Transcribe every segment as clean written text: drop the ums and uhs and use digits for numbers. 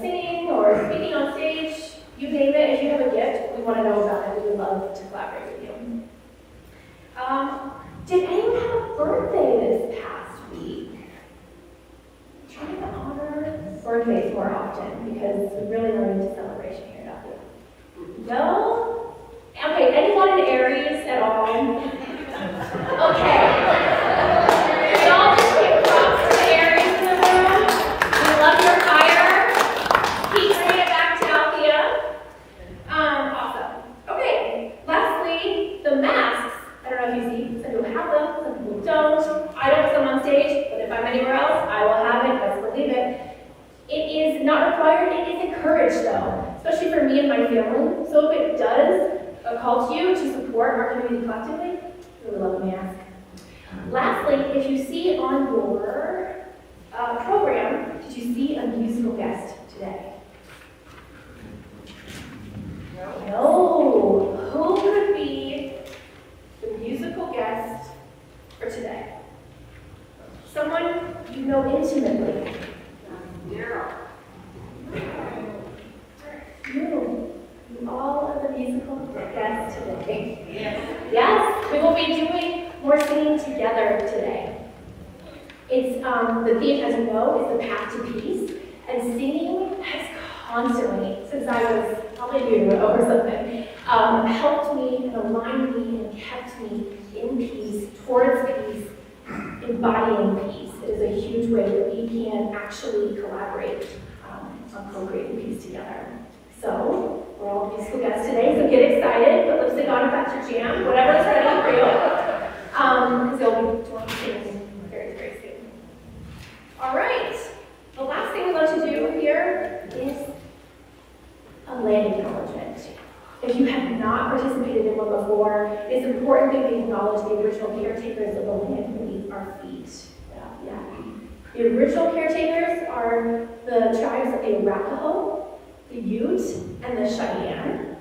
singing because we really are into celebration here at Althea. No? Okay, anyone in Aries at all? Okay. We all just give props to the Aries in the room. We love your fire. Keep bringing it back to Althea. Awesome. Okay, lastly, the masks. I don't know if you see, some people have them, some people don't. I don't put them on stage, but if I'm anywhere else, I will have it, best believe it. It is not required, it is encouraged though, especially for me and my family. So if it does a call to you to support our community collectively, we would love a mask. Lastly, if you see on your program, did you see a musical guest today? No. Who could be the musical guest for today? Someone you know intimately. You all are the musical guests today. Yes, we will be doing more singing together today. It's the theme, as you know, is the path to peace, and singing has constantly, since I was probably a year or something, helped me and aligned me and kept me in peace, towards peace, embodying peace. It is a huge way that we can actually collaborate on co-creating peace together. So, we're all musical guests today, so get excited, put lipstick on if that's your jam, whatever's ready for you. Because they'll be joining very, very soon. All right, the last thing we love to do here is a land acknowledgement. If you have not participated in one before, it's important that we acknowledge the original caretakers of the land beneath our feet. Yeah. The original caretakers are the tribes of the Arapaho, the Ute, and the Cheyenne.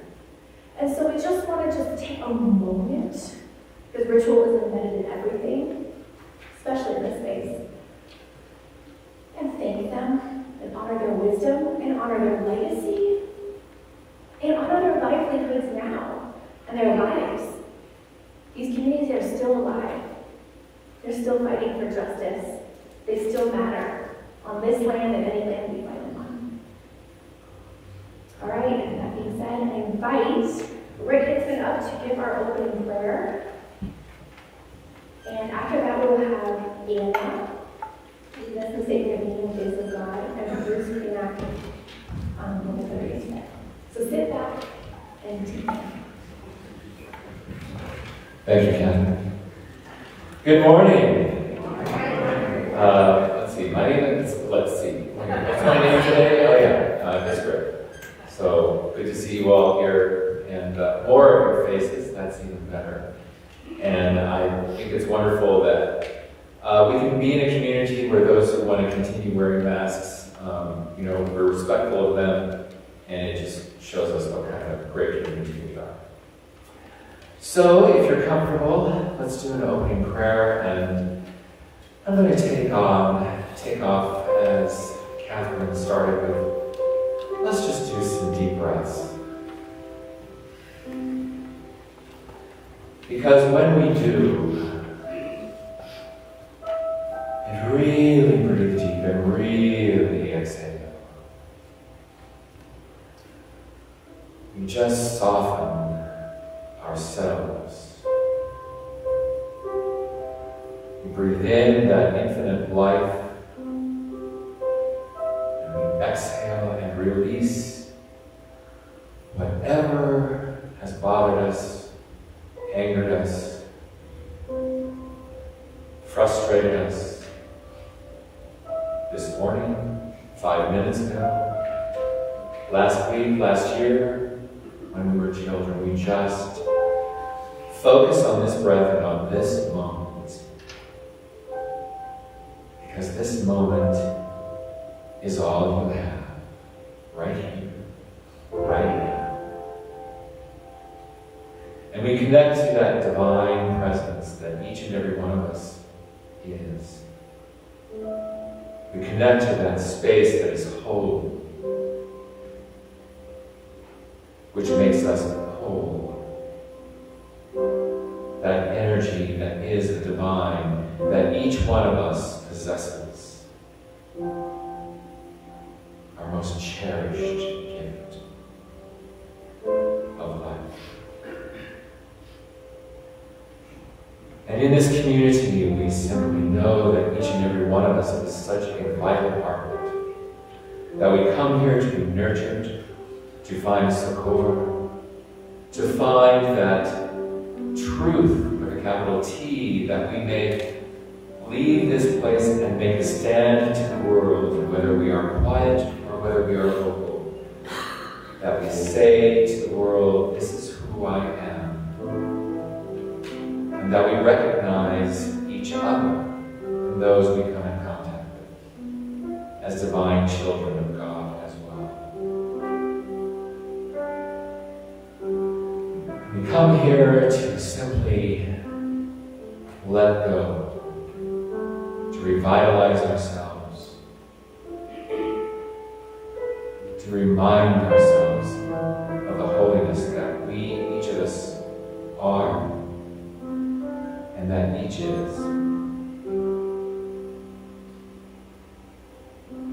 And so we just want to take a moment, because ritual is embedded in everything, especially in this space, and thank them, and honor their wisdom, and honor their legacy, and honor their livelihoods now, and their lives. These communities are still alive. They're still fighting for justice. They still matter on this land and any land we fight on. All right, and that being said, I invite Rick Hitzman up to give our opening prayer. And after that, we'll have Anna lead us in the statement of being in the face of God, and Bruce reenact the 30th day. So sit back and take care. Thank you, Ken. Good morning. Let's see. What's my name today? Oh yeah, it's Rick. So good to see you all here, and more of your faces. That's even better. And I think it's wonderful that we can be in a community where those who want to continue wearing masks, we're respectful of them, and it just shows us what kind of great community we are. So, if you're comfortable, let's do an opening prayer, and I'm going to take off as Catherine started with. Let's just do some deep breaths. Because when we do, and really breathe deep and really exhale, we just soften ourselves. We breathe in that infinite life, and we exhale and release whatever has bothered us, angered us, frustrated us this morning, 5 minutes ago, last week, last year, when we were children. We just focus on this breath and on this moment, because this moment is all you have, right here, right now. And we connect to that divine presence that each and every one of us is. We connect to that space that is holy, which makes us whole. That energy that is the divine that each one of us possesses. our most cherished gift of life. And in this community, we simply know that each and every one of us is such a vital part of it, that we come here to be nurtured, to find succor, to find that truth with a capital T, that we may leave this place and make a stand to the world, whether we are quiet or whether we are vocal, that we say to the world, this is who I am, and that we recognize each other and those we come in contact with as divine children of God as well. We come here to simply let go, to revitalize ourselves, to remind ourselves of the holiness that we, each of us, are, and that each is.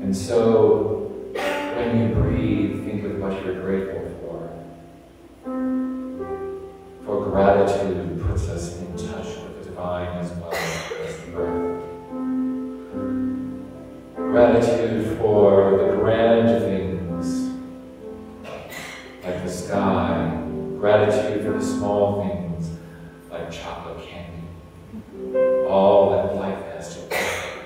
And so, when you breathe, think of what you're grateful for. For gratitude puts us in touch with the divine as well as the breath. Gratitude for the grand things, like the sky. Gratitude for the small things, like chocolate candy. All that life has to offer.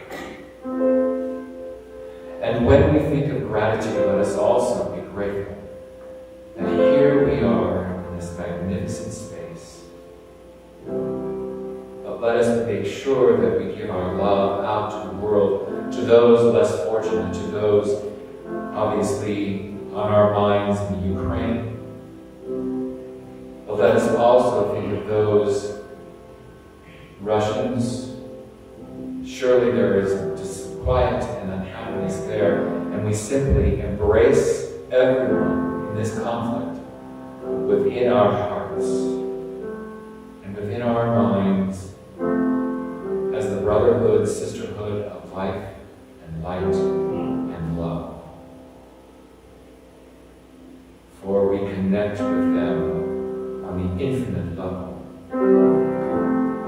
And when we think of gratitude, let us also be grateful that here we are in this magnificent space. But let us make sure that we give our love out to the world, to those less fortunate, to those obviously on our minds in Ukraine. But let us also think of those Russians. Surely there is disquiet and unhappiness there, and we simply embrace everyone in this conflict within our hearts and within our minds as the brotherhood, sisterhood of life and light and love. For we connect with them on the infinite level,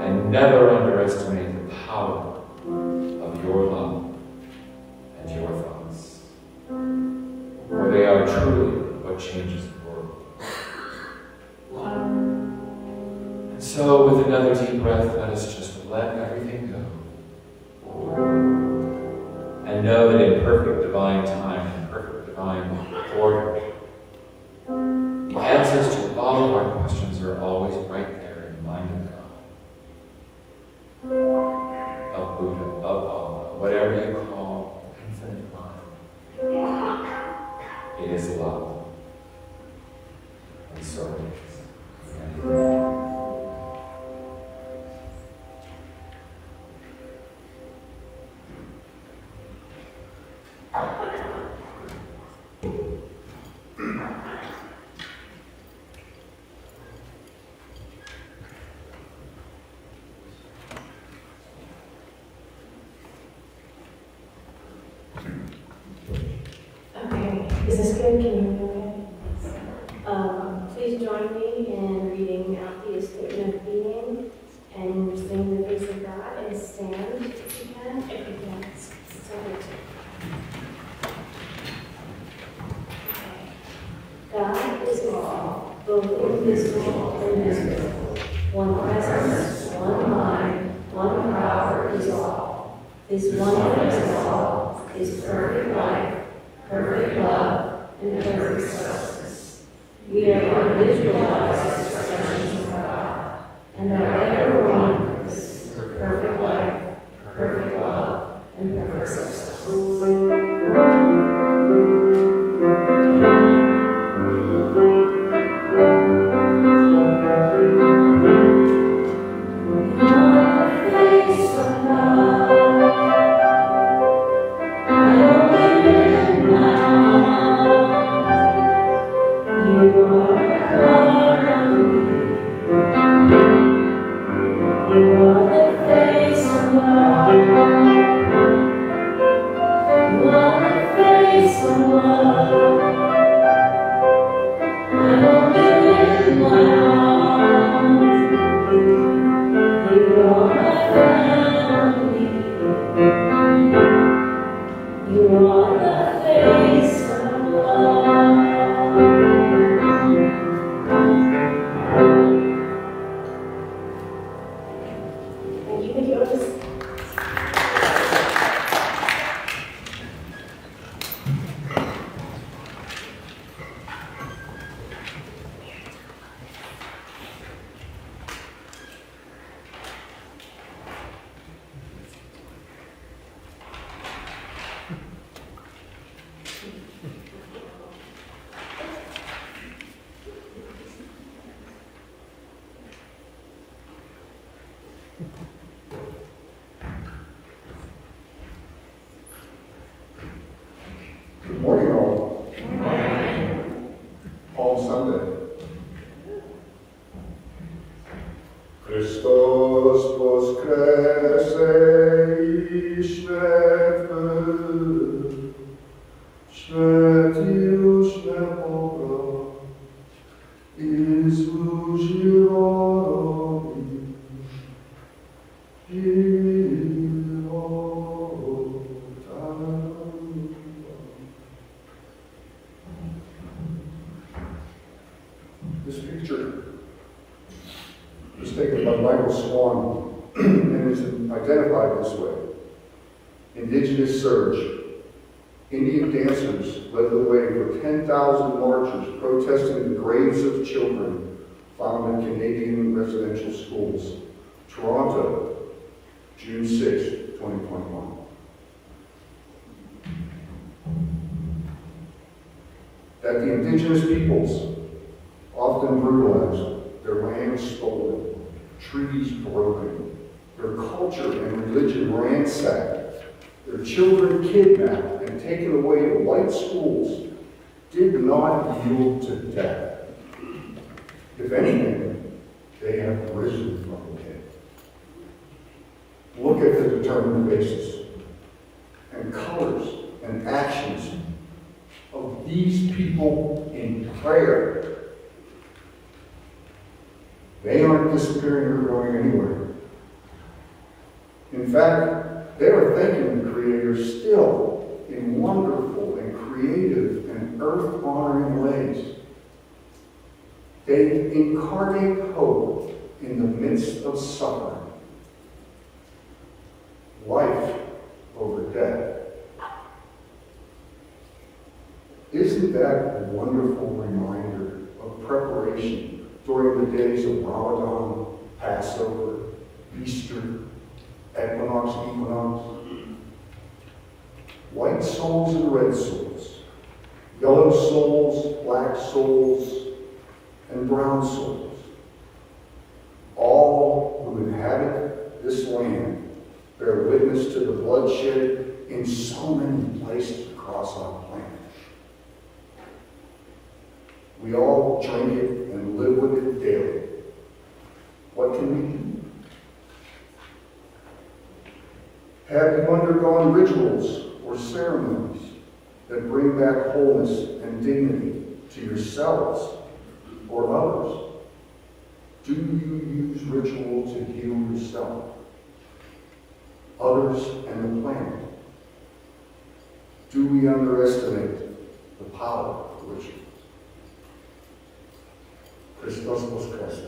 and never underestimate the power of your love and your thoughts. For they are truly what changes the world. And so, with another deep breath, let us just let everything go. And know that in perfect divine time and perfect divine order, the answers to all of our questions are always right there in the mind of God, of Buddha, of Allah, whatever you call infinite mind. It is love. And so it is. Is this good? Can you hear me okay? Please join me in reading Althea's statement of being and sing the face of God and stand if you can. If you can, stand. God is all, both invisible and visible. One presence, one mind, one power is all. This oneness is all, is perfect life, perfect love, and perfect justice. We are individualized expressions of God, and are ever one is perfect life, perfect love, and perfect justice. This picture was taken by Michael Swan and is identified this way. Indigenous surge. Indian dancers led the way for 10,000 marchers protesting the graves of children found in Canadian residential schools. Toronto, June 6, 2021. That the indigenous peoples, often brutalized, their land stolen, trees broken, their culture and religion ransacked, their children kidnapped and taken away to white schools, did not yield to death. If anything, they have risen from the dead. Look at the determined faces and colors and actions of these people in prayer. They aren't disappearing or going anywhere. In fact, they are thanking the Creator still in wonderful and creative and earth-honoring ways. They incarnate hope in the midst of suffering. Life over death. Isn't that a wonderful reminder of preparation during the days of Ramadan, Passover, Easter, equinox? White souls and red souls, yellow souls, black souls, and brown souls, all who inhabit this land bear witness to the bloodshed in so many places across our planet. We all drink it and live with it daily. What can we do? Have you undergone rituals or ceremonies that bring back wholeness and dignity to yourselves or others? Do you use ritual to heal yourself, others, and the planet? Do we underestimate the power of ritual? Christos vos Christ.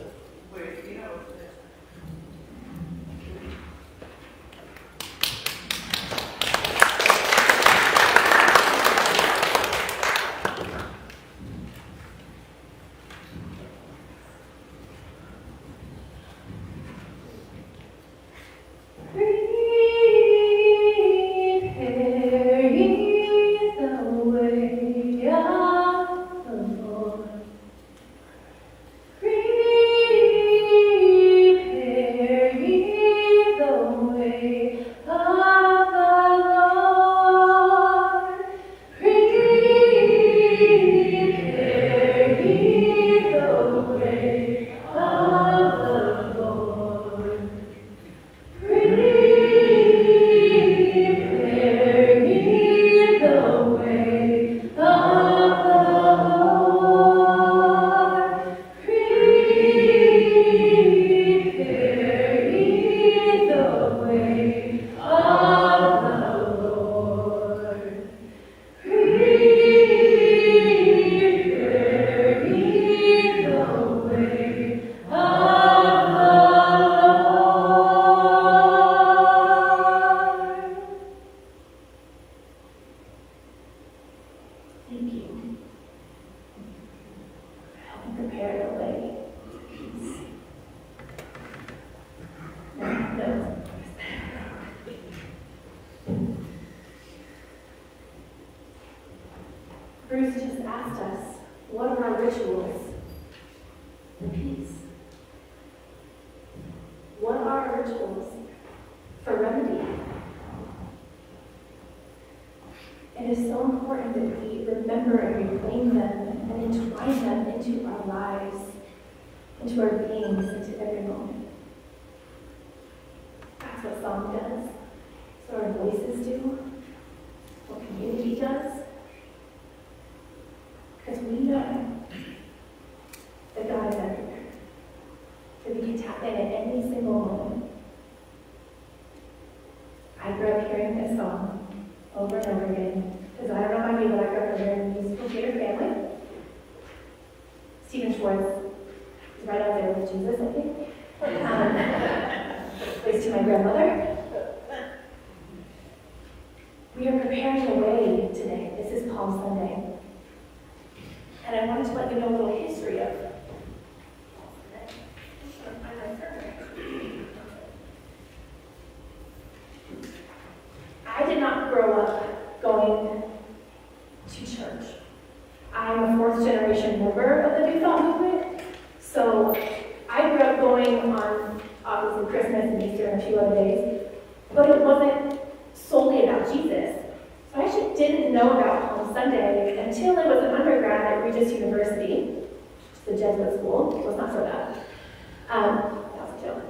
Bruce just asked us, what are our rituals for peace? What are our rituals for remedy? It is so important that we remember and reclaim them and entwine them into our lives, into our beings, into every moment. That's what song does. what our voices do, what community does. Because we know that God is everywhere. That we can tap in at any single moment. I grew up hearing this song over and over again. Because I don't know about you, but I grew up in a very musical theater family. Stephen Schwartz is right out there with Jesus, I think. Plays to my grandmother. We are preparing the way today. This is Palm Sunday. And I wanted to let you know a little history of Palm Sunday. I did not grow up going to church. I'm a fourth generation member of the New Thought movement. So I grew up going on obviously Christmas and Easter and a few other days, but it wasn't solely about Jesus. So I actually didn't know about Palm Sunday until I was an undergrad at Regis University, which is a Jesuit school, so it's not so bad. That was a joke.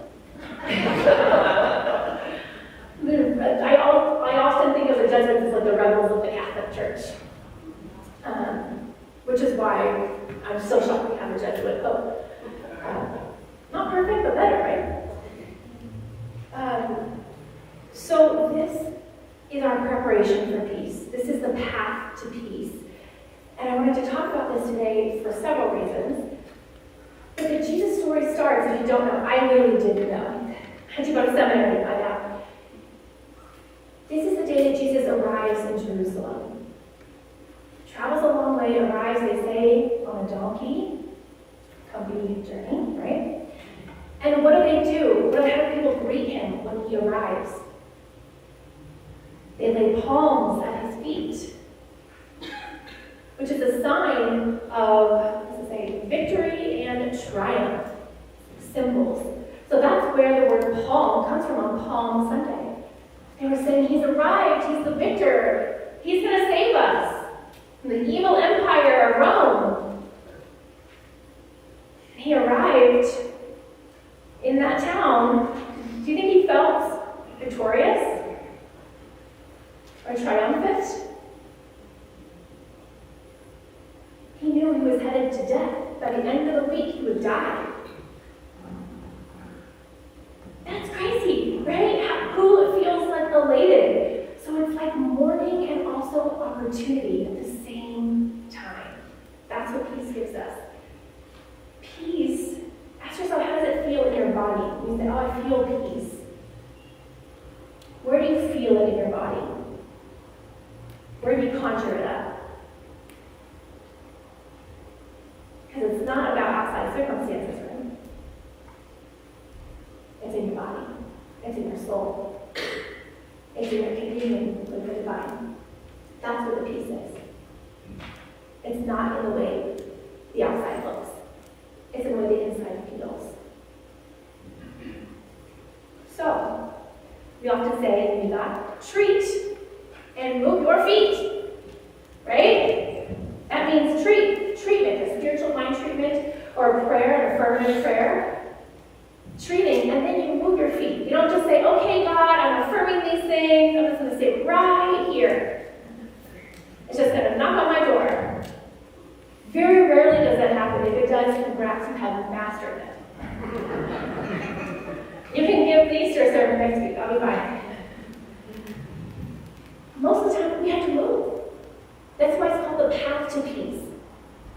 I often think of the Jesuits as like the rebels of the Catholic Church, which is why I'm so shocked we have a Jesuit pope. Not perfect, but better, right? So this is our preparation for peace. This is the path to peace. And I wanted to talk about this today for several reasons. But the Jesus story starts, if you don't know, I really didn't know. I had to go to seminary to find out. This is the day that Jesus arrives in Jerusalem. Travels a long way, arrives, they say, on a donkey. Comfy journey, right? And what do? How do people greet him when he arrives? They lay palms at his feet, which is a sign of, victory and triumph, symbols. So that's where the word palm comes from on Palm Sunday. They were saying, he's arrived, he's the victor, he's going to save us from the evil empire of Rome. He arrived in that town. Do you think he felt victorious? Or triumphant? He knew he was headed to death. By the end of the week, he would die. That's crazy, right? Who feels like elated? So it's like mourning and also opportunity at the same time. That's what peace gives us. Peace. Ask yourself, how does it feel in your body? You say, oh, I feel peace. Where do you feel it in your body? Where do you conjure it up? Because it's not about outside circumstances, right? It's in your body. It's in your soul. It's in your communion with the divine. That's what the peace is. It's not in the way the outside looks. It's in the way the inside feels. So, we often say in God, treat and move your feet, right? That means treatment, a spiritual mind treatment, or a prayer, an affirmative prayer. Treating, and then you move your feet. You don't just say, okay, God, I'm affirming these things. I'm just going to sit right here. It's just going to knock on my door. Very rarely does that happen. If it does, congrats, you have mastered it. You can give the Easter sermon next week. I'll be fine. Most of the time, we have to move. That's why it's called the path to peace.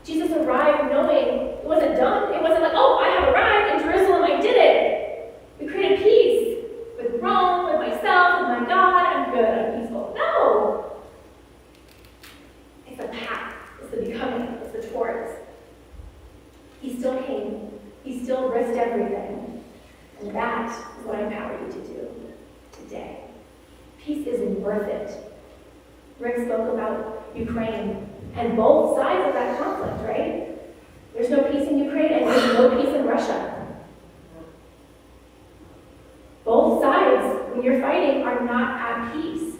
Jesus arrived knowing it wasn't done. It wasn't like, oh, I have arrived in Jerusalem, I did it. We created peace with Rome, with myself, with my God. I'm good, I'm peaceful. No. It's the path. It's the becoming. It's the towards. He still came. He still risked everything. And that is what I empower you to do today. Peace is worth it. Rick spoke about Ukraine and both sides of that conflict, right? There's no peace in Ukraine and there's no peace in Russia. Both sides, when you're fighting, are not at peace.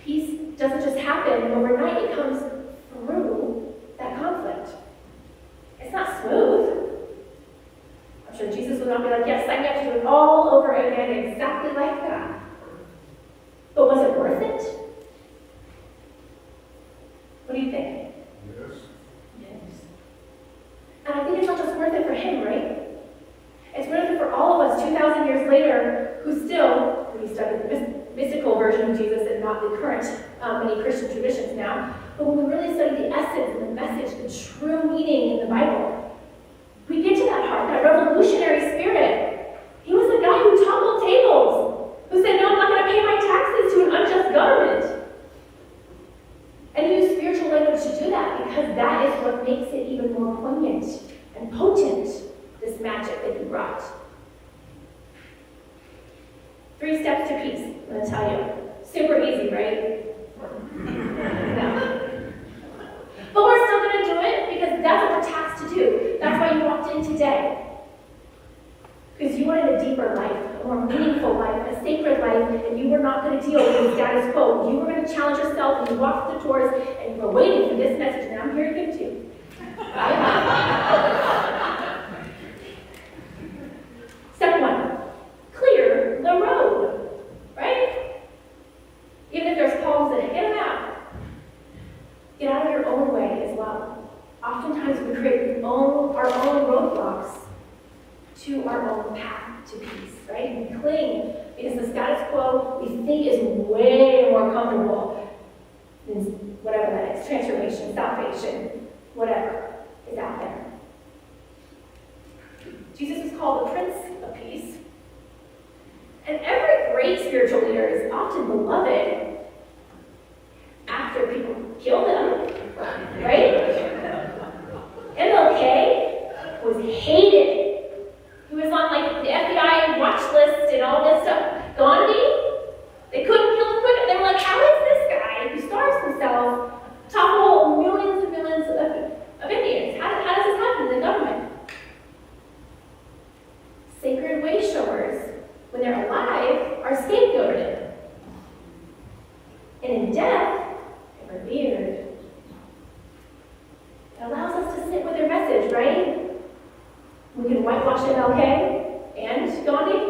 Peace doesn't just happen overnight, it comes through that conflict. It's not smooth. I'm sure Jesus would not be like, yes, sign me up to do it all over again exactly like that. version of Jesus and not the current many Christian traditions now. But when we really study the essence and the message, the true meaning in the Bible, we get to that heart, that revolutionary spirit. He was the guy who toppled tables, who said, no, I'm not going to pay my taxes to an unjust government. And he used spiritual language to do that because that is what makes it even more poignant and potent, this magic that he brought. 3 steps to peace, I'm going to tell you. Super easy, right? No. But we're still going to do it because that's what we're tasked to do. That's why you walked in today. Because you wanted a deeper life, a more meaningful life, a sacred life, and you were not going to deal with the status quo. You were going to challenge yourself, and you walked through the doors, and you were waiting for this message, and I'm here to give it to you. Step 1, clear the road, right? Even if there's palms in it, get them out. Get out of your own way as well. Oftentimes we create our own roadblocks to our own path to peace, right? We cling because the status quo we think is way more comfortable than whatever that is, transformation, salvation, whatever is out there. Jesus is called the Prince of Peace. And every great spiritual leader is often beloved after people kill them, right? MLK was hated. He was on like the FBI watch list and all this stuff. Gandhi, they couldn't kill him quick. They were like, how is this guy who starves himself topple millions and millions of Indians? How does this happen in the government? Sacred way showers, when they're alive, are scapegoated. And in death, they're revered. It allows us to sit with their message, right? We can whitewash MLK and Gandhi.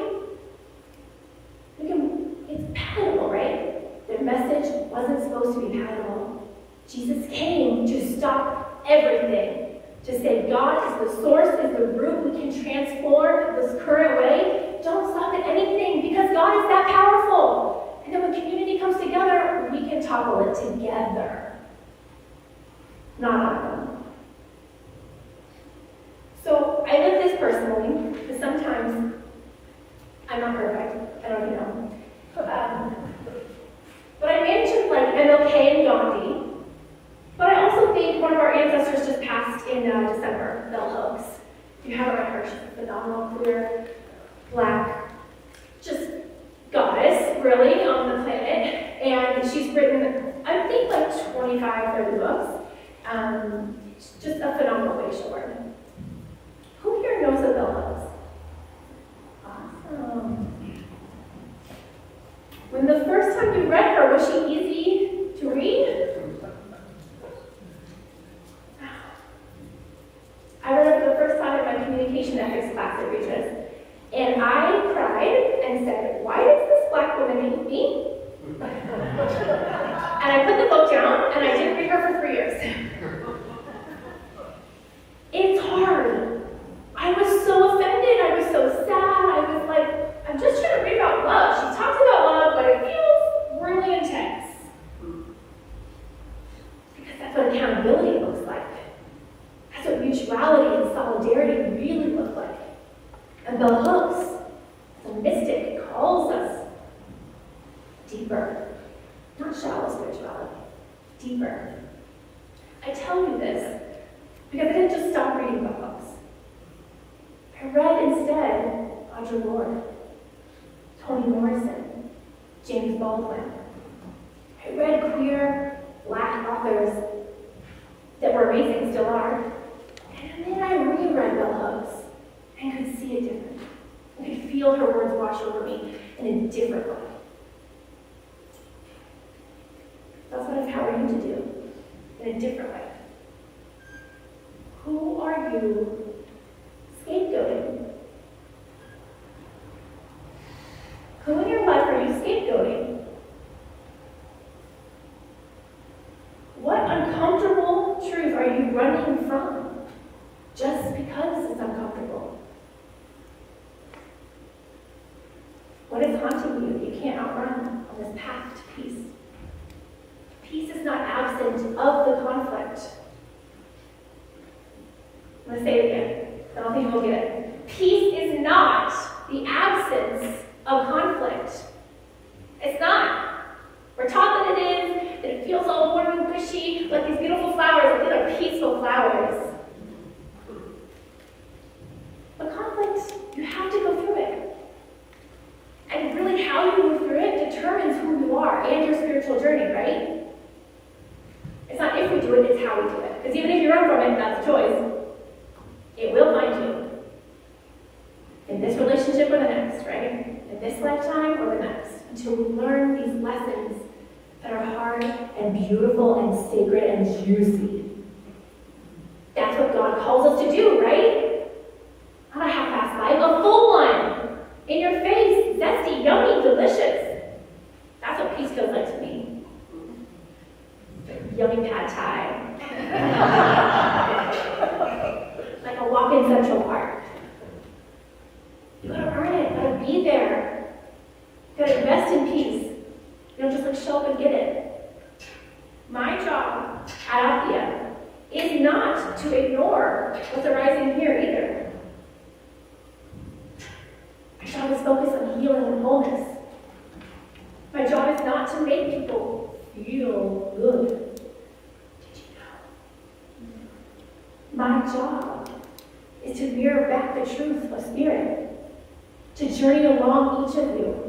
It's palatable, right? Their message wasn't supposed to be palatable. Jesus came to stop everything, to say God is the source, is the root. We can transform this current way. Don't stop at anything because God is that powerful. And then when community comes together, we can topple it together, not on them. So I live this personally, because sometimes I'm not perfect. I don't even know. But I mentioned like MLK and Gandhi. But I also think one of our ancestors just passed in December, Bell Hooks. If you haven't read her, she's a phenomenal, queer, black, just goddess, really, on the planet. And she's written, I think, like 25, 30 books. Just a phenomenal way shower. Who here knows of Bell Hooks? Awesome. When the first time you read her, was she easy to read? I read her for the first time in my communication ethics class at Regis, and I cried and said, why does this black woman hate me? And I put the book down, and I didn't read her for 3 years. It's hard. I was so offended. I was so sad. I was like, I'm just trying to read about love. She talks about love, but it feels really intense. Because that's what accountability looks like. That's what mutuality and solidarity really look like. And Bell Hooks, the mystic, calls us deeper. Not shallow spirituality. Deeper. I tell you this because I didn't just stop reading Bell Hooks. I read instead Audre Lorde, Toni Morrison, James Baldwin. I read queer, black authors that were amazing, still are. And then I reread Bell Hooks and could see it differently. I could feel her words wash over me in a different way. That's what I empower you to do, in a different way. Who are you scapegoating? Who in your life are you scapegoating? What uncomfortable truth are you running from just because it's uncomfortable? What is haunting you that you can't outrun? on this path to peace. Peace is not absent of the conflict. I'm going to say it again. I don't think you'll get it. Peace is not the absence of conflict. It's not. We're taught that it is, that it feels all warm and gushy, like these beautiful flowers, like these are peaceful flowers. But conflict, you have to go through it. And really how you move through it determines who you are and your spiritual journey, right? It's not if we do it, it's how we do it. Because even if you run from it, that's a choice. It will find you. In this relationship or the next, right? In this lifetime or the next. Until we learn these lessons that are hard and beautiful and sacred and juicy. That's what God calls us to do, right? Not a half-assed life, a full one. In your face, zesty, yummy, delicious. That's what peace feels like to me. Yummy pad thai. Like a walk in Central Park. You gotta earn it, you gotta be there. You gotta invest in peace. You don't just like show up and get it. My job at Althea is not to ignore what's arising here either. My job is focused on healing and wholeness. My job is not to make people feel good. Did you know? My job is to mirror back the truth of spirit, to journey along each of you.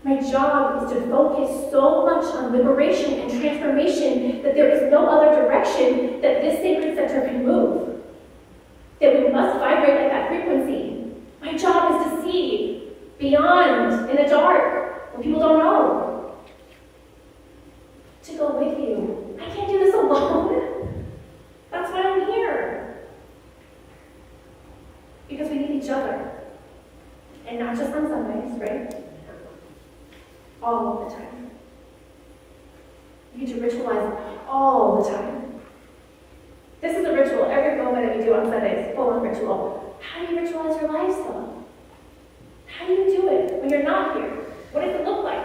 My job is to focus so much on liberation and transformation that there is no other direction that this sacred center can move. That we must vibrate at that frequency. My job is to see beyond in the dark when people don't know. To go with you. I can't do this alone. That's why I'm here. Because we need each other. And not just on Sundays, right? All of the time. You need to ritualize all the time. This is a ritual. Every moment that you do on Sundays, full-on ritual. How do you ritualize your lives, though? How do you do it when you're not here? What does it look like?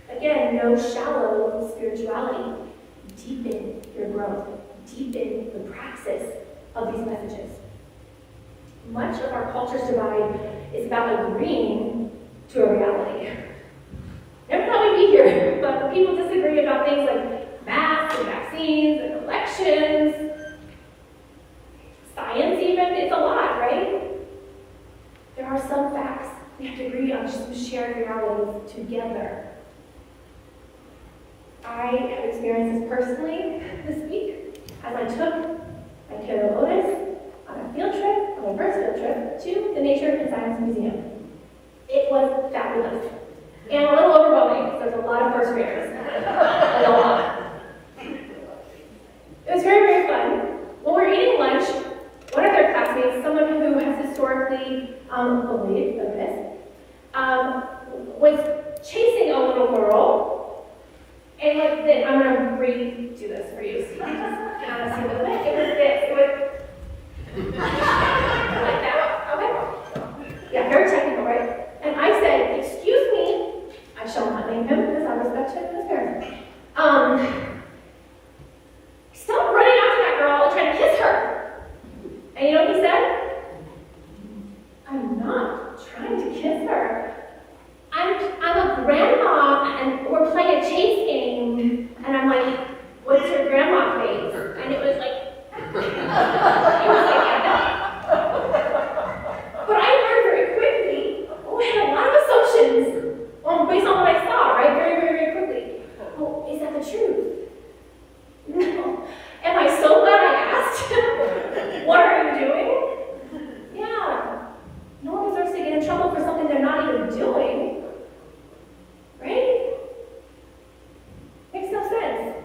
Again, no shallow spirituality. Deepen your growth. Deepen the praxis of these messages. Much of our culture's divide is about agreeing to a reality. They'll probably be here, but when people disagree about things like masks and vaccines and elections, science even, it's a lot, right? There are some facts we have to agree on some shared realities together. I have experienced this personally this week as I took my kiddo Otis on a field trip, on my first field trip, to the Nature and Science Museum. It was fabulous. And a little overwhelming, because there's a lot of first graders. Like a lot. It was very, very fun. When we were eating lunch, one of their classmates, someone who has historically believed in this, was chasing a little girl. And like this, I'm going to redo this for you. So you can just get on a seat with it. It was this. It was like that. Okay? Yeah, very technical, right? And I said, excuse me. I shall not name him because I respect him and his parents. Stop running after that girl and trying to kiss her. And you know what he said? I'm not trying to kiss her. I'm a grandma and we're playing a chase game. And I'm like, what's your grandma face? And it was like, But I learned very quickly, I had a lot of assumptions based on what I saw, right? Very, very, very quickly. Oh, is that the truth? No. Am I so glad I asked? What are you doing? Yeah. No one deserves to get in trouble for something they're not even doing. Right? Makes no sense.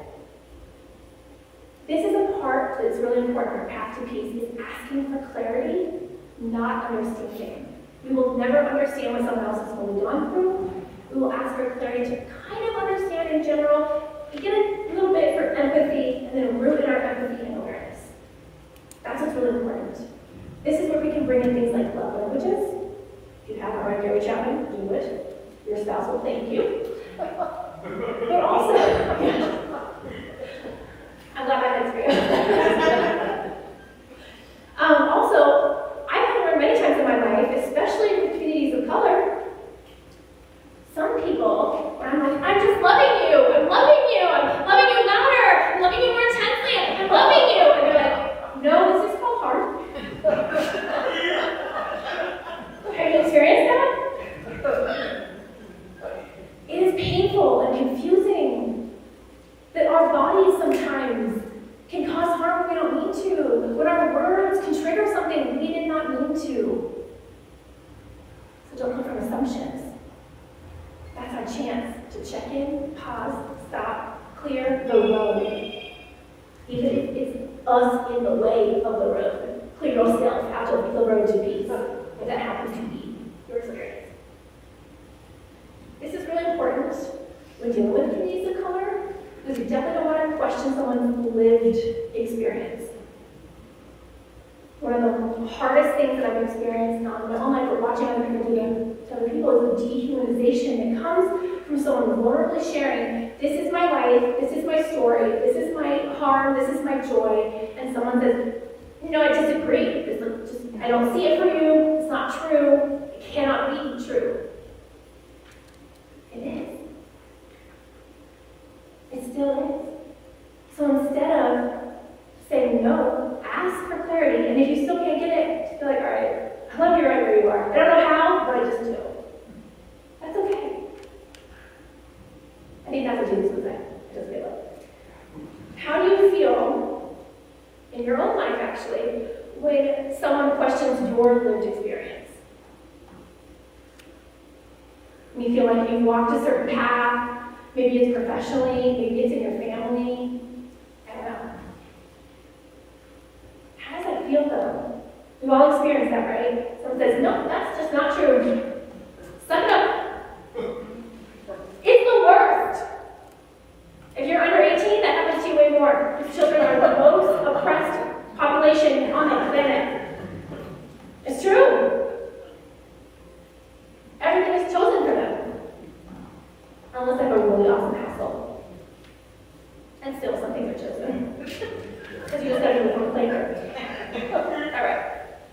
This is a part that's really important in our path to peace, is asking for clarity, not understanding. We will never understand what someone else has fully gone through. We will ask for clarity to kind of understand in general. We get a little bit for empathy, and then root in our empathy and awareness. That's what's really important. This is where we can bring in things like love languages. If you haven't read Gary Chapman, do it. Your spouse will thank you. But also, I'm glad that is for you. Also, I've learned many times in my life, especially with communities of color, some people, when I'm like, I'm just loving you, I'm loving you, I'm loving you louder, I'm loving you more intensely, I'm loving you. And you're like, no, this is called hard. Have you experienced that? It is painful and confusing that our bodies sometimes can cause harm when we don't mean to, when our words can trigger something we did not mean to. So don't come from assumptions. That's our chance to check in, pause, stop, clear the road. Even if it's us in the way of the road. Clear yourself out of the road to peace. If that happens to be your experience. This is really important when dealing with communities of color, because you definitely don't want to question someone's lived experience. One of the hardest things that I've experienced not in my own life, but watching other people do to other people, is the dehumanization that comes from someone vulnerably sharing, this is my life, this is my story, this is my harm, this is my joy, and someone says, no, I disagree. I don't see it for you, it's not true, it cannot be true. It is. It still is. So instead of saying no, ask for clarity. And if you still can't get it, just be like, all right, I love you right where you are. I don't know how, but I just do. That's okay. I think that's what Jesus was saying. I just feel it. How do you feel in your own life, actually, when someone questions your lived experience? When you feel like you've walked a certain path, maybe it's professionally, maybe it's in your family, I don't know. How does that feel though? We've all experienced that, right? Someone says, no, that's just not true. Suck it up. It's the worst. If you're under 18, that happens to you way more. Because children are the most oppressed population on the planet. It's true. Everything is chosen for them. Unless they have a really awesome household. And still, some things are chosen. Because you just gotta do it from a playground. Alright.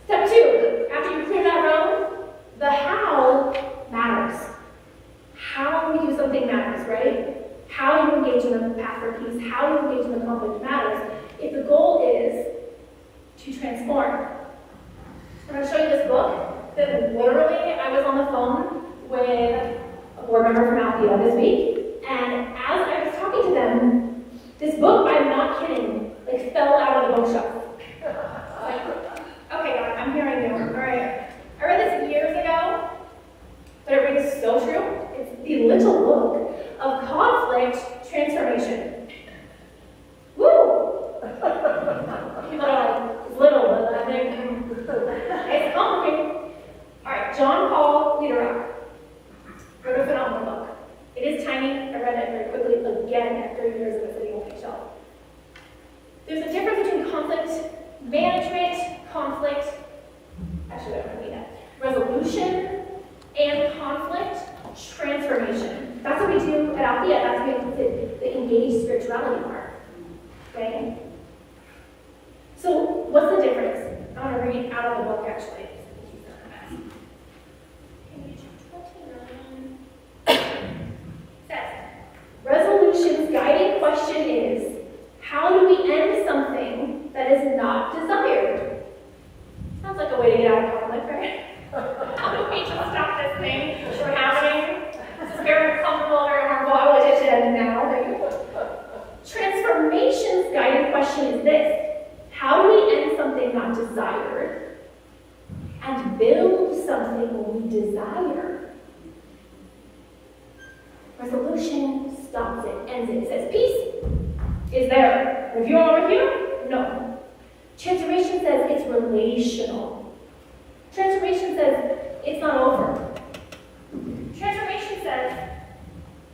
Step 2. After you clear that road, the how matters. How we do something matters, right? How you engage in the path for peace, how you engage in the conflict matters. If the goal is to transform. I'm going to show you this book that literally I was on the phone with a board member from Althea this week, and as I was talking to them, this book, I'm not kidding, like fell out of the bookshelf. Like, okay, God, I'm hearing you. All right. I read this years ago, but it rings so true. It's the little book of conflict transformation. Woo! People are like, it's little, but I think it's complicated. All right, John Paul Lederach wrote a phenomenal book. It is tiny. I read it very quickly again after years of it sitting on my shelf. There's a difference between conflict management, actually I don't need that, resolution, and conflict transformation. That's what we do at Althea. That's what the engaged spirituality part. Okay? So what's the difference? I'm going to read out of the book actually. Says, resolution's guiding question is, how do we end something that is not desired? Sounds like a way to get out of conflict, right? How do we just stop this thing from happening? This is very uncomfortable, very harmful. I want it to end now. Transformation's guiding question is this. How do we end something not desired and build something we desire? Resolution stops it, ends it. It says peace is there. Review over here? No. Transformation says it's relational. Transformation says it's not over. Transformation says,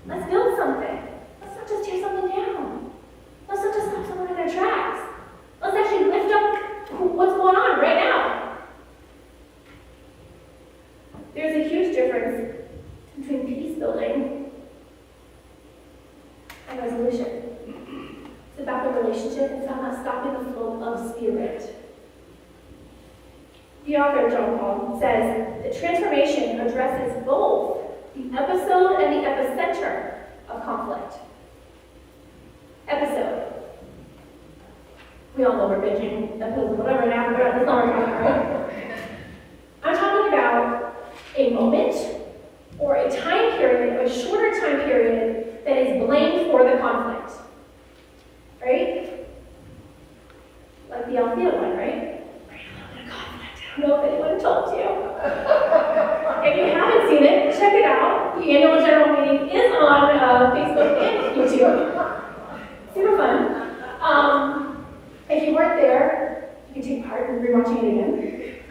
let's build something. Let's not just tear something down. Let's not just stop someone in their tracks. Let's actually lift up what's going on right now. There's a huge difference between peace the author John Paul says, the transformation addresses both the episode and the epicenter of conflict. Episode. We all know we're binging episodes, whatever, now, but that's not what we're talking about, right? I'm talking about a moment or a time period, a shorter time period that is blamed for the conflict. Right? Like the Althea one, right? I don't know if anyone told you. If you haven't seen it, check it out. The annual general meeting is on Facebook and YouTube. Super fun. If you weren't there, you can take part in rewatching it again.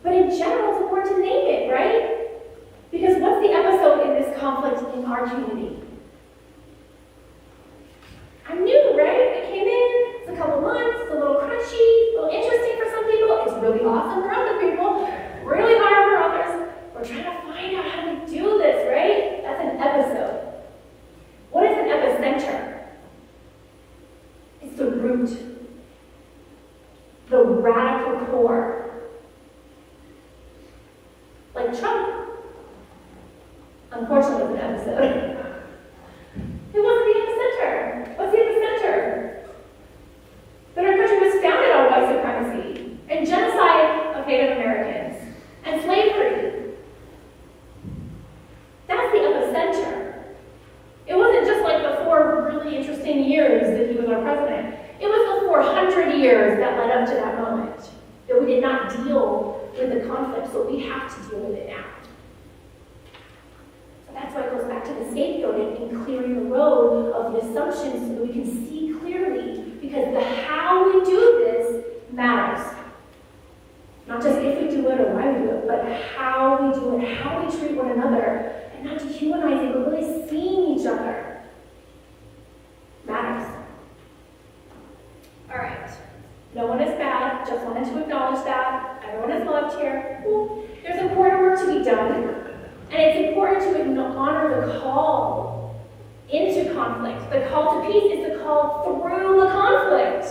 But in general, it's important to name it, right? Because what's the episode in this conflict in our community? I'm new, right? I came in, it's a couple months, it's a little crunchy, a little interesting for some people, it's really awesome for other people, really hard for others. We're trying to find out how to do this, right? That's an episode. What is an epicenter? It's the root, the radical core. Like Trump. Unfortunately, it's an episode. It wasn't the epicenter. What's the epicenter? That our country was founded on white supremacy and genocide of Native Americans and slavery. That's the epicenter. It wasn't just like the 4 really interesting years that he was our president. It was the 400 years that led up to that moment that we did not deal with the conflict, so we have to deal with it now. So that's why it goes back to the scapegoating and clearing the road of the assumptions so that we can see clearly, because the how we do this matters. Not just if we do it or why we do it, but how we do it, how we treat one another, and not dehumanizing, but really seeing each other. Matters. All right. No one is bad, just wanted to acknowledge that. Everyone is loved here. Ooh. There's important work to be done. And it's important to honor the call into conflict. The call to peace is the call through the conflict.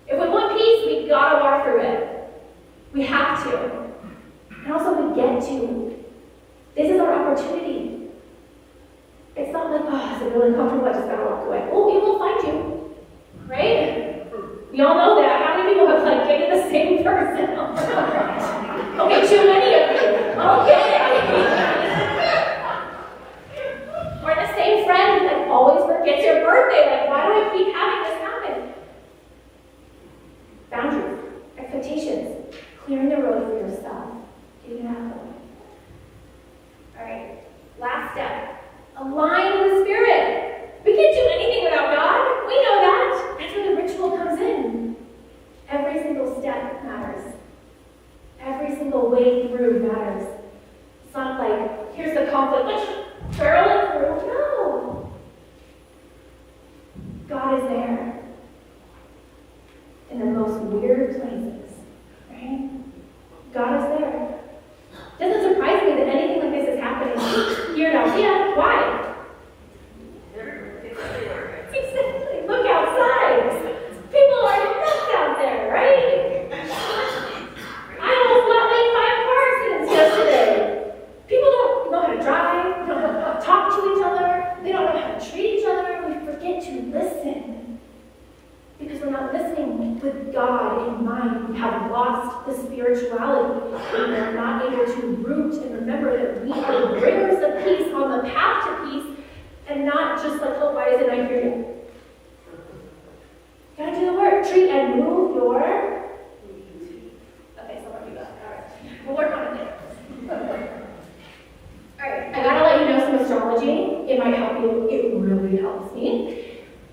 If we want peace, we gotta walk through it. We have to. And also we get to. This is our opportunity. It's not like, oh, is it really uncomfortable? I just gotta walk away. Oh, people will find you. Right? We all know that. How many people have dated the same person? Okay, too many of you. Okay. Or the same friend that always forgets your birthday. Why do I keep having this happen? Boundaries, expectations, clearing the road for yourself, getting out of the way. All right, last step. Align with the Spirit. We can't do anything without God. We know that. That's where the ritual comes in. Every single step matters. Every single way through matters. It's not like, here's the conflict, let's barrel it through. No. God is there. In the most weird places. Right? God is there. It doesn't surprise me that anything like this is happening here in Althea. Why? Exactly. Look outside. People are nuts out there, right? I almost got like 5 car accidents yesterday. People don't know how to drive, don't know how to talk to each other, they don't know how to treat each other. We forget to listen because we're not listening with God in mind. We have lost the spirituality. We are not able to root and remember that we are the bringers of peace on the path to peace. And not just like, oh, why isn't I here yet? Gotta do the work. Treat and move your... Okay, someone do that. All right. We'll work on it later. All right. I gotta let you know some astrology. It might help you. It really helps me.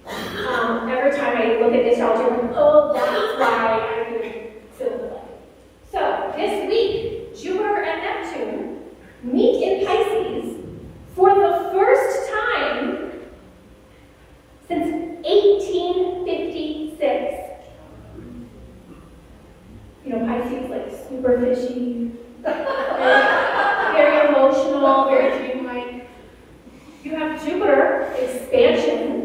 Every time I look at the astrology, I'm like, oh, that's why I feel the way. So, this week, Jupiter and Neptune meet in Pisces for the first time since 1856. You know, Pisces, like super fishy, very emotional, very dreamlike. You have Jupiter, expansion,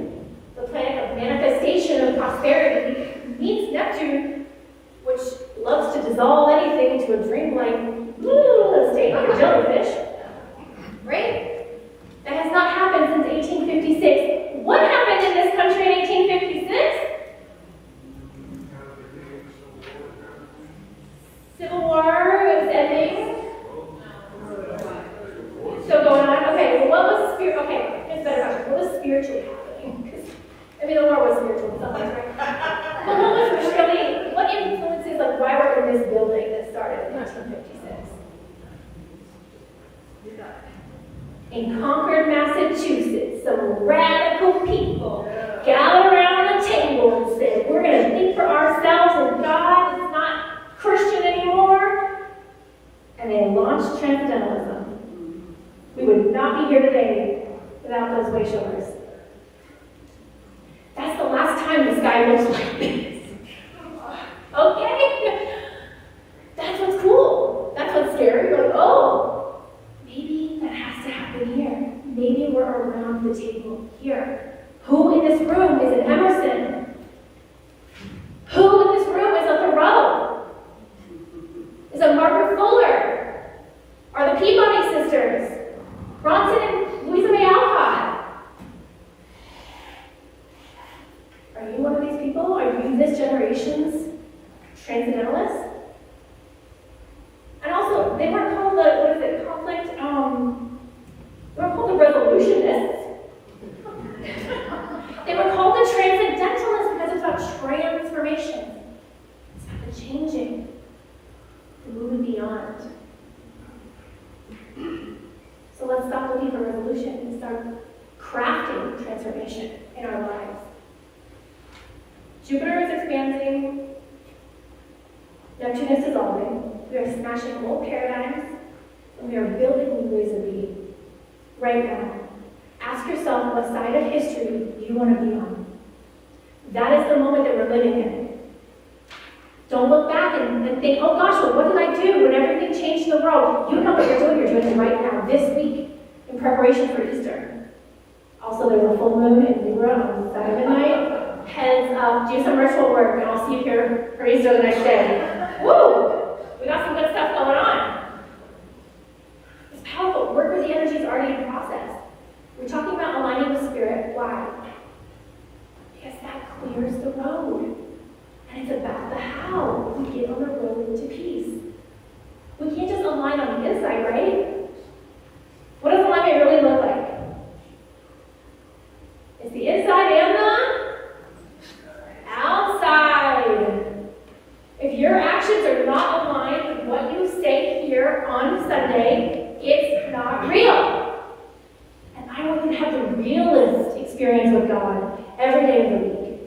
spiritually happening. 'Cause, I mean, the war was spiritual in some ways, right? But what influences like why we're in this building that started in 1956? In Concord, Massachusetts, some radical people gathered around a table and said, we're going to think for ourselves and God is not Christian anymore. And they launched transcendentalism. We would not be here today without those way showers. That's the last time the sky looks like this. Okay? That's what's cool. That's what's scary. You're like, oh, maybe that has to happen here. Maybe we're around the table here. Who in this room is an Emerson? Who in this room is a Thoreau? Is a Margaret Fuller? Are the Peabody sisters? Bronson and Louisa May Alcott? Are you one of these people? Are you this generation's transcendentalists? And also, they weren't called the, conflict, they weren't called the resolutionists. They were called the transcendentalists because it's about transformation. It's about the changing, the moving beyond. So let's stop looking for resolution and start crafting transformation in our lives. Jupiter is expanding, Neptune is dissolving, we are smashing old paradigms, and we are building new ways of being. Right now, ask yourself what side of history you want to be on. That is the moment that we're living in. Don't look back and think, oh gosh, well, what did I do when everything changed in the world? You know what you're doing it right now, this week, in preparation for Easter. Also, there's a full moon in Libra on Saturday night. Heads up, do some ritual work, and I'll see you here for Easter the next day. Woo! We got some good stuff going on. It's powerful. Work with the energy is already in process. We're talking about aligning with spirit. Why? Because that clears the road. And it's about the how we get on the road to peace. We can't just align on the inside, right? What does alignment really look like? It's the inside and the outside. If your actions are not aligned with what you say here on Sunday, it's not real. And I want you to have the realest experience with God every day of the week,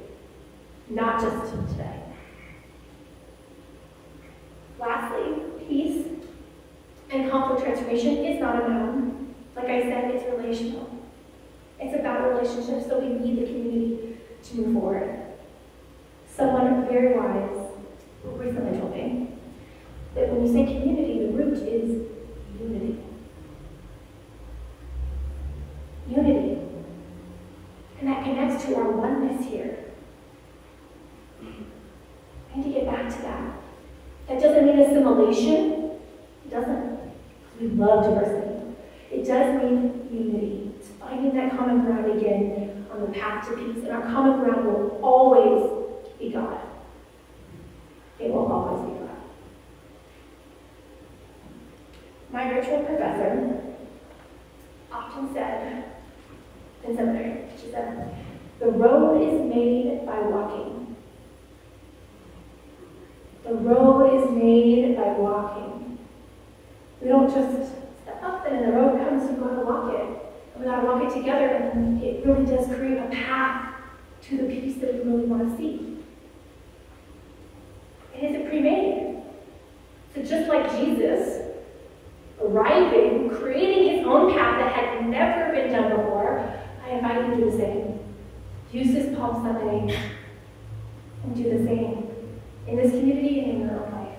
not just today. Lastly, peace and conflict transformation is not a noun. Like I said, it's relational. It's about relationships, so we need the community to move forward. Someone very wise recently told me that when you say community, the root is unity. Unity. And that connects to our oneness here. I need to get back to that. That doesn't mean assimilation. It doesn't. We love diversity. It does mean unity. It's finding that common ground again on the path to peace. And our common ground will always be God. It will always be God. My ritual professor often said in seminary, she said, the road is made by walking. The road is made by walking. We don't just step up and then the road comes, we gotta walk it. And we gotta walk it together, and it really does create a path to the peace that we really want to see. And is it pre-made? So just like Jesus arriving, creating his own path that had never been done before, I invite you to do the same. Use this Palm Sunday and do the same in this community and in your own life.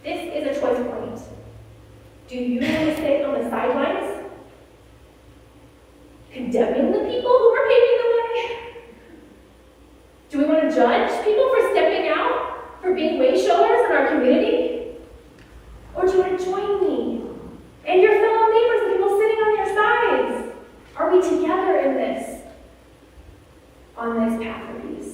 This is a choice point. Do you want to sit on the sidelines, condemning the people who are paving the way? Do we want to judge people for stepping out, for being way showers in our community? Or do you want to join me and your fellow neighbors, the people sitting on your sides? Are we together in this, on this path of peace?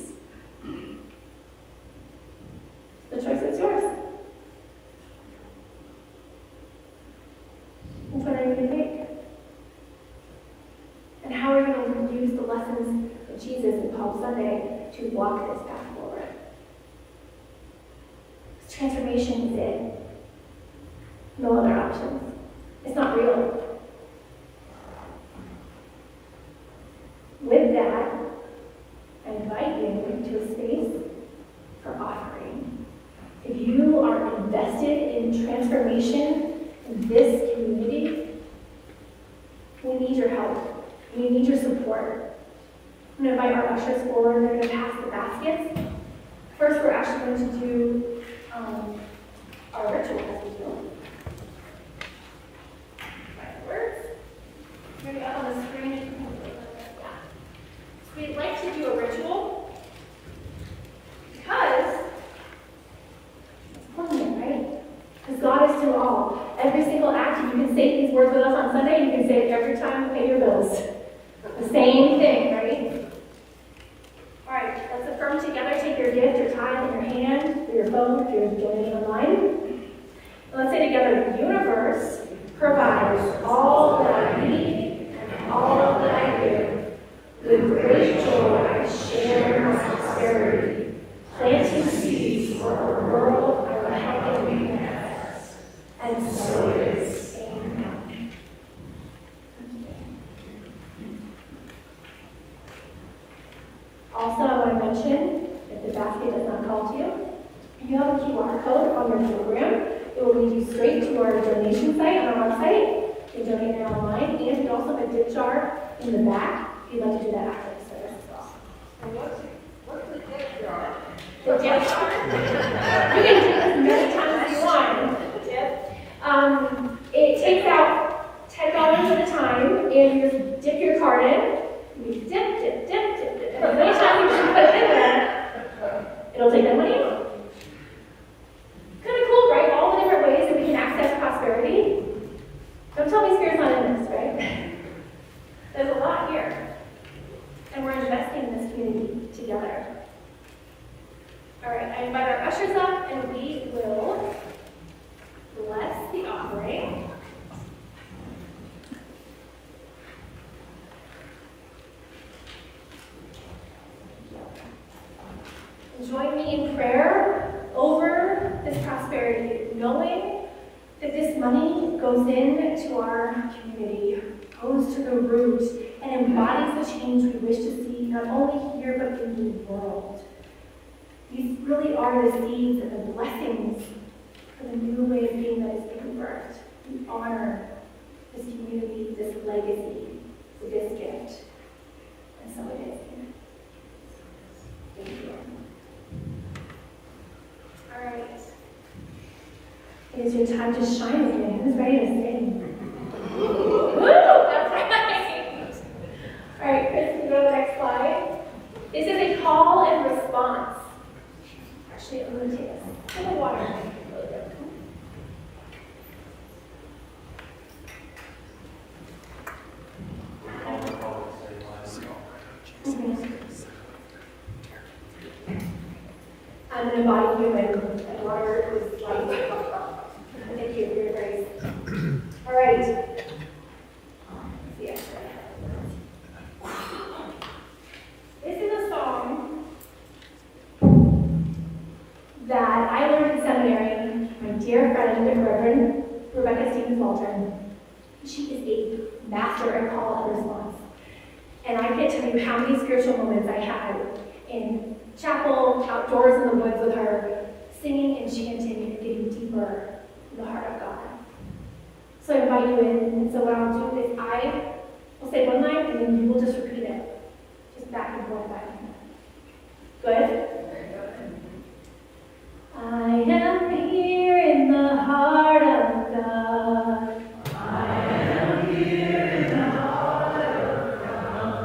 Jesus and Palm Sunday to walk this path forward. Transformation is it. No other options. It's not real. With that, I invite you into a space for offering. If you are invested in transformation in this community, we need your help. We need your support. I'm going to invite our ushers forward. They're going to pass the baskets. First, we're actually going to do our ritual as we do. Fireworks. Maybe up on the screen. Yeah. So we'd like to do a ritual because it's permanent, right? Because God is through all. Every single act, you can say these words with us on Sunday, you can say it every time you pay your bills. The same thing, right? All right, let's affirm together. Take your gift, your tithe in your hand, or your phone if you're donating online. And let's say together, the universe provides all that I need and all that I give. With great joy, I share my prosperity, planting seeds for a world I will help it manifest. And so it is. Amen. Also, I want to mention, if the basket does not call to you, you have a QR code on your program. It will lead you straight to our donation site on our website. You can donate there online, and we also have a tip jar in the back if you'd like to do that after the service as well. And what's the tip jar? The tip jar? You can do this many times as you want. Tip. It takes out $10 at a time, and you just dip your card in. You dip, dip, dip, dip, dip. As many times as you put it in there, it'll take that money out. Kind of cool, right? All the different ways that we can access prosperity. Don't tell me Spirit's not in this, right? There's a lot here. And we're investing in this community together. All right, I invite our ushers up, and we will bless the offering. Join me in prayer over this prosperity, knowing that this money goes into our community, goes to the root, and embodies the change we wish to see, not only here, but in the world. These really are the seeds and the blessings for the new way of being that is being birthed. We honor this community, this legacy, this gift. And so it is. Thank you. All right. It is your time to shine again. Who's ready to sing? Woo! That's right. All right, Chris, can you go to the next slide? This is a call and response. Actually, I'm going to take a sip of water. I'm an embodied human, and water is light. Thank you for your grace. All right. This is a song that I learned in seminary. My dear friend, the Reverend Rebecca Stevens-Walton. She is a master at call and response. And I can't tell you how many spiritual moments I had in chapel, outdoors in the woods with her, singing and chanting and getting deeper in the heart of God. So I invite you in, and so what I'll do is I will say one line, and then you will just repeat it. Just back and forth, back and forth. Good? I am here in the heart of God. I am here in the heart of God.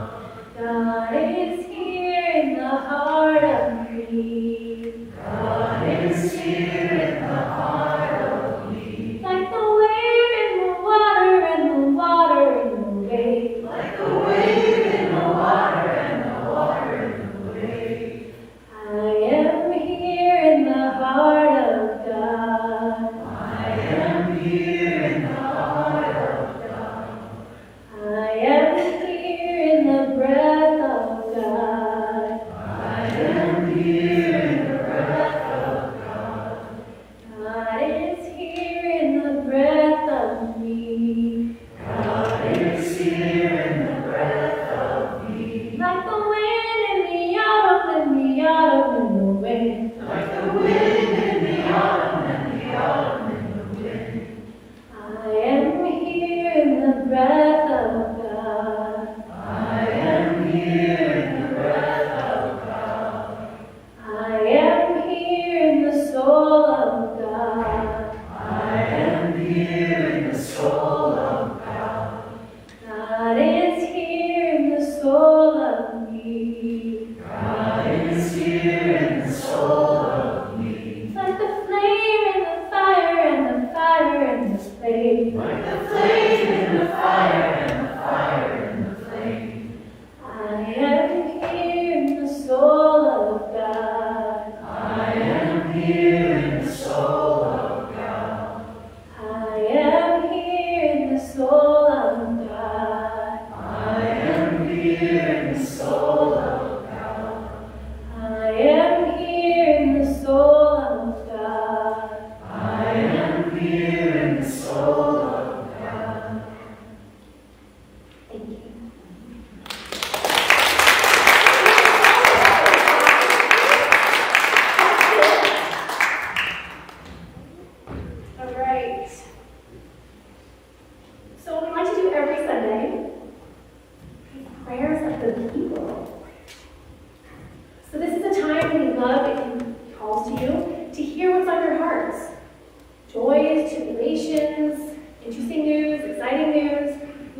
God is here in the heart of me. God is here in the heart of me. Like the wave in the water and the water in the wave. Like the wave in the water and the water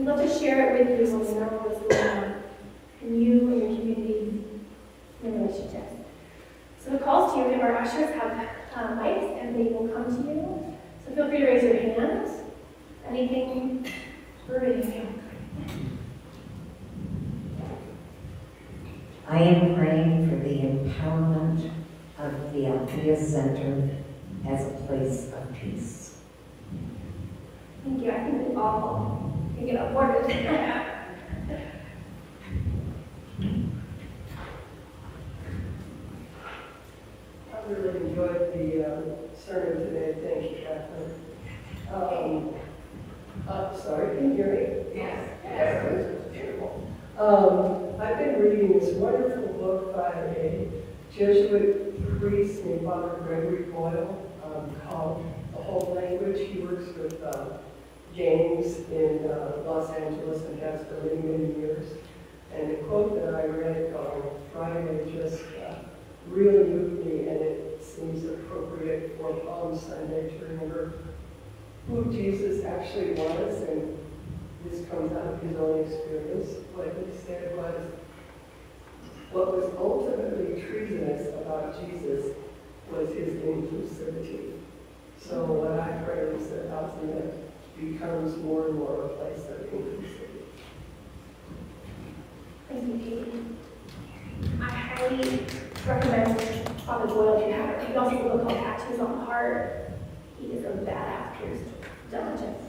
We'd love to share it with you so we know what's going on in you and your community and relationships. So the calls to you, and our ushers have mics, and they will come to you. So feel free to raise your hand. Anything burning you? I am praying for the empowerment of the Althea Center as a place of peace. Thank you. I think we all can get on board with that. I really enjoyed the sermon today. Thank you, Catherine. Sorry, can you hear me? Yes. Yes. Beautiful. I've been reading this wonderful book by a Jesuit priest named Father Gregory Boyle called The Whole Language. He works with gangs in Los Angeles and has for many, many years. And the quote that I read on Friday just really moved me, and it seems appropriate for Palm Sunday to remember who Jesus actually was, and this comes out of his own experience. What he said was, what was ultimately treasonous about Jesus was his inclusivity. So what I pray is that Althea becomes more and more a place of inclusivity. Thank you, Katie. I highly recommend Father Boyle if you have it. He also has a book called Tattoos on the Heart. He is a badass priest. Diligence.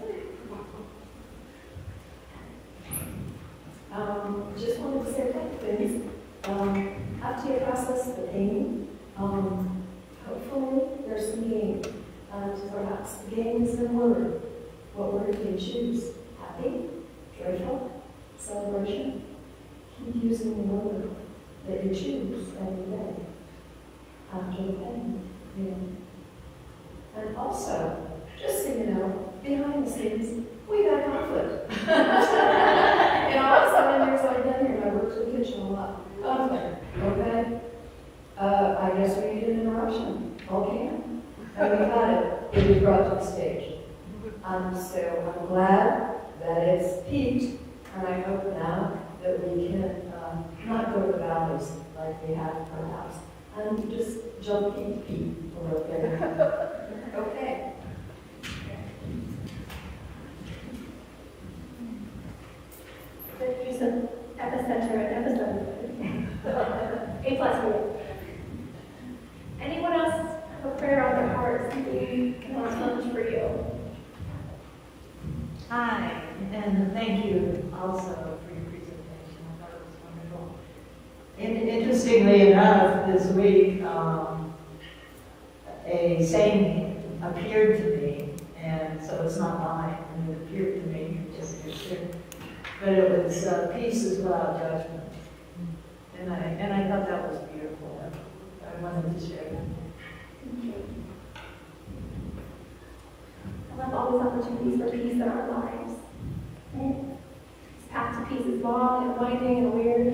Just wanted to say a couple things. Update process, the pain. Hopefully they're singing perhaps the game is the word. What word do you choose? Happy, joyful, celebration. Keep using the word that you choose every day after the pain. Yeah. And also, just so you know, behind the scenes, we've had conflict. Some years I've been here, and I worked in the kitchen a lot. Okay? I guess we need an interruption. Okay? And we got it. It was brought to the stage. So I'm glad that it's peaked, and I hope now that we can not go to the valleys like we have perhaps, and just jump peak a little bit. Okay. Good use of epicenter and episode. A+ here. Anyone else have a prayer on their heart? Something you want to touch for you? Hi, and thank you also for your presentation. I thought it was wonderful. And interestingly enough, this week, a saying appeared to me, and so it's not mine, and it appeared to me, it just appeared. But it was peace is without judgment. And I thought that was beautiful. I wanted to share that. Thank you. I love all these opportunities for peace in our lives. Right? This path to peace is long and winding and weird.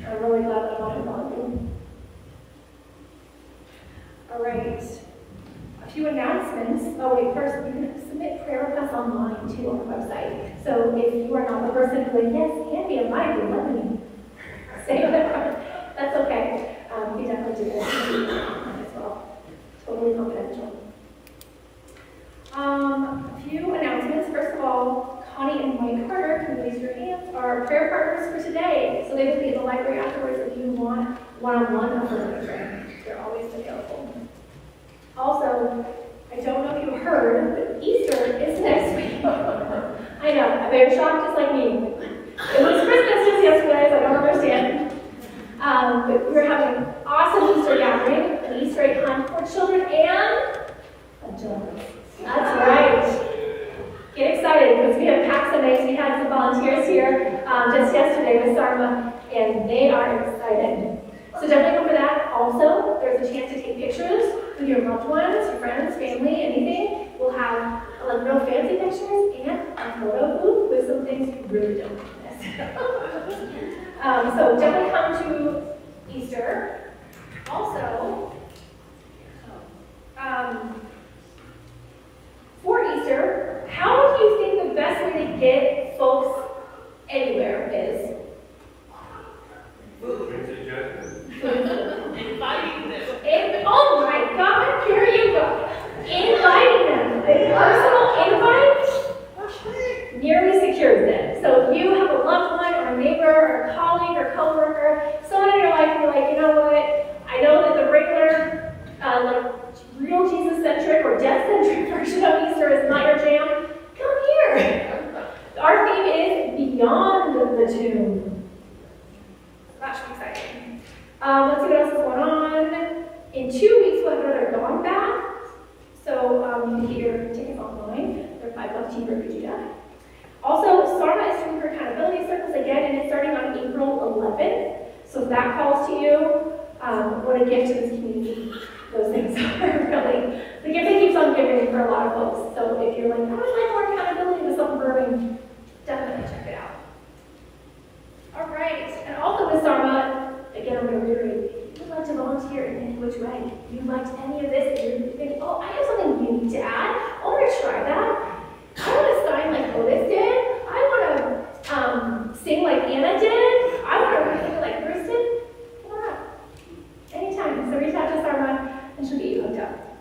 I'm really glad that I'm not involved in. All right. A few announcements. Oh wait, first, you can submit prayer requests online too on the website. So if you are not the person who like, yes, Candy, it might be, let me say whatever. That's okay. We definitely do that as well. Totally confidential. A few announcements. First of all, Connie and Mike Carter, can you raise your hands, are prayer partners for today. So they will be in the library afterwards if you want one-on-one affirmative prayer. They're always available. Also, I don't know if you heard, but Easter is next week. I know, I bet you're shocked just like me. It was Christmas just yesterday, so I don't understand. But we're having an awesome Easter gathering, an Easter egg hunt for children and adults. That's right. Get excited because we have packs of eggs. We had some volunteers here just yesterday with Sarma, and they are excited. So definitely come for that. Also, there's a chance to take pictures with your loved ones, your friends, family, anything. We'll have like real fancy pictures and a photo booth with some things you really don't miss. So definitely come to Easter. Also, for Easter, how do you think the best way to get folks secures it. So if you have a loved one or a neighbor or a colleague or coworker, someone in your life, you're like, you know what? I know that the regular, like real Jesus-centric or death-centric version of Easter is not your jam. Come here. Our theme is Beyond the Tomb. That should be exciting. Let's see what else is going on. In 2 weeks, we'll have another dawn bath. So you can get your tickets online. They're $5 cheaper if you do that. Also, Sarma is doing her accountability circles again, and it's starting on April 11th. So if that calls to you, what a gift to this community. Those things are really the gift that keeps on giving for a lot of folks. So if you're like, I would like more accountability with self-affirming, definitely check it out. All right, and also with Sarma, again, I'm going to reiterate, if you'd like to volunteer in any which way, if you liked any of this, if you're thinking, oh, I have something unique to add, I want to try that. I want to sign like Otis did. I want to sing like Anna did. I want to read like Bruce did. Come on up. Anytime. So reach out to Sarma and she'll get you hooked up.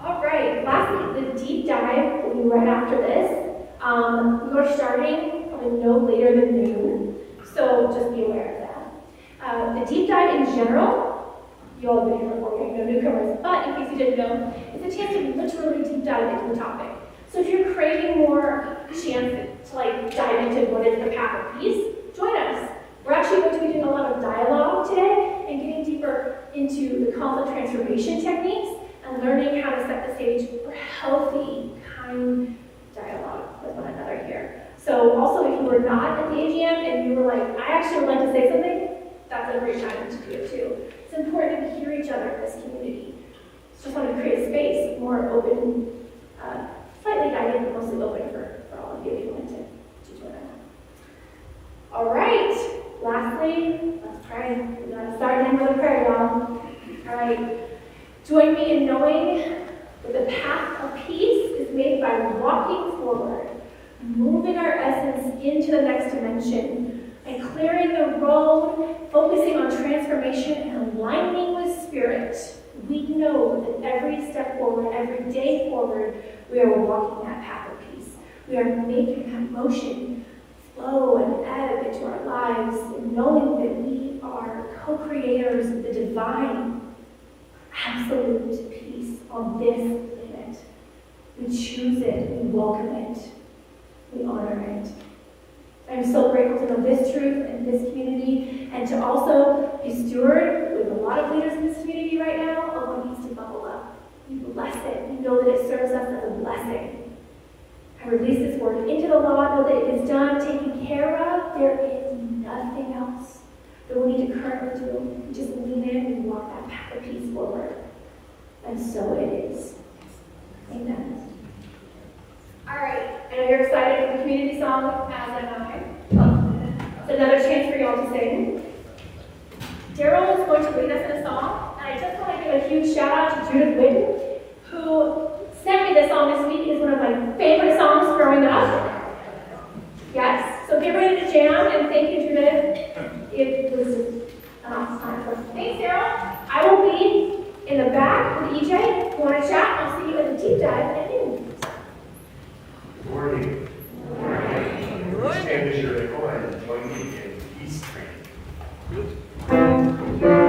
All right. Lastly, the deep dive will be right after this. We are starting probably no later than noon. So just be aware of that. The deep dive in general, you all have been here before, you know newcomers, but in case you didn't know, it's a chance to literally deep dive into the topic. So if you're craving more chance to like dive into what is the path of peace, join us. We're actually going to be doing a lot of dialogue today and getting deeper into the conflict transformation techniques and learning how to set the stage for healthy, kind dialogue with one another here. So also if you were not at the AGM and you were like, I actually would like to say something, that's a great time to do it too. It's important to hear each other in this community. Just want to create a space more open, slightly guided, but mostly open for all of you if you want to join us. All right. Lastly, let's pray. We're going to start and end with a prayer, y'all. All right. Join me in knowing that the path of peace is made by walking forward, moving our essence into the next dimension, and clearing the road, focusing on transformation and aligning with spirit. We know that every step forward, every day forward, we are walking that path of peace. We are making that motion flow and ebb into our lives, and knowing that we are co-creators of the divine, absolute peace on this planet. We choose it, we welcome it, we honor it. I'm so grateful to know this truth in this community, and to also be steward with a lot of leaders in this community right now of what needs to bubble up. We bless it. We know that it serves us as a blessing. I release this word into the law, know that it is done, taken care of. There is nothing else that we need to currently do. We just lean in and walk that path of peace forward. And so it is. Amen. All right. I know you're excited for the community song, as am I. It's another chance for y'all to sing. Daryl is going to lead us in a song, and I just want to give a huge shout out to Judith Whitten, who sent me this song this week. It's one of my favorite songs growing up. Yes, so get ready to jam, and thank you, Judith. It was an awesome time for us. Thanks, Daryl. I will be in the back with EJ. If you want to chat, I'll see you at the deep dive at noon. Good morning. Good morning. Stand as you're able and join me in peace training. Something good.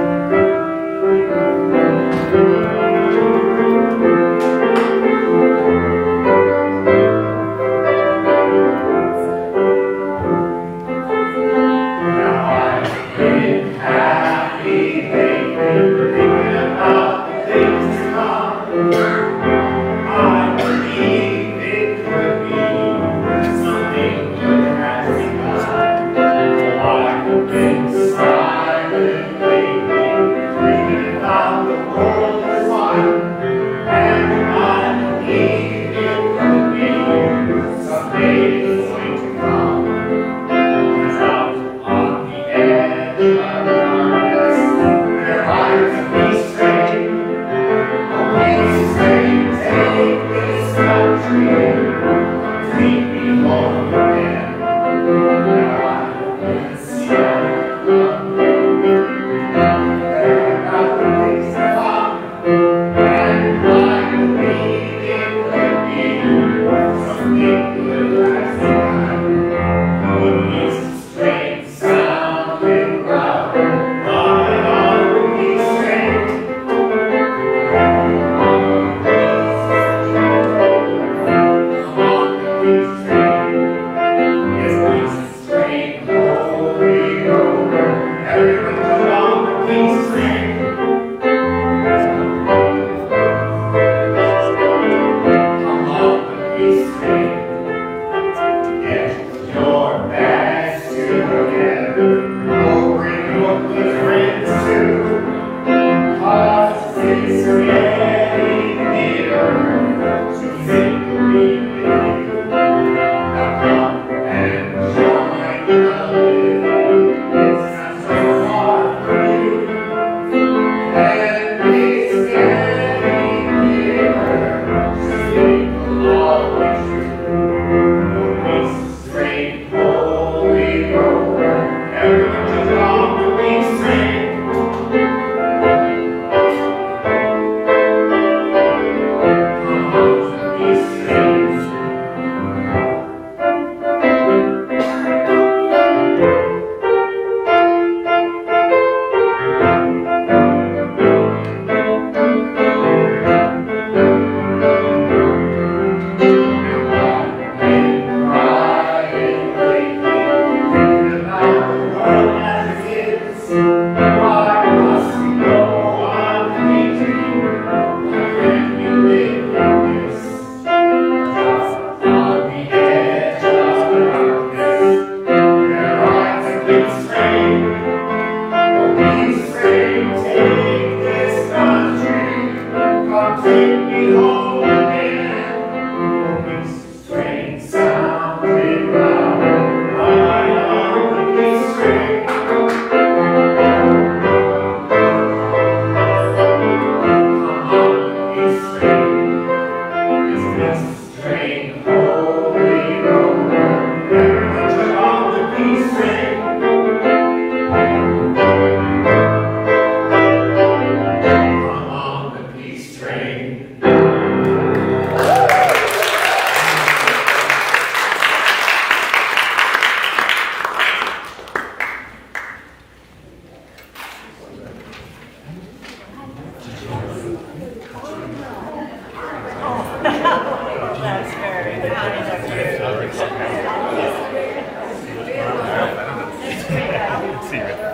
See you.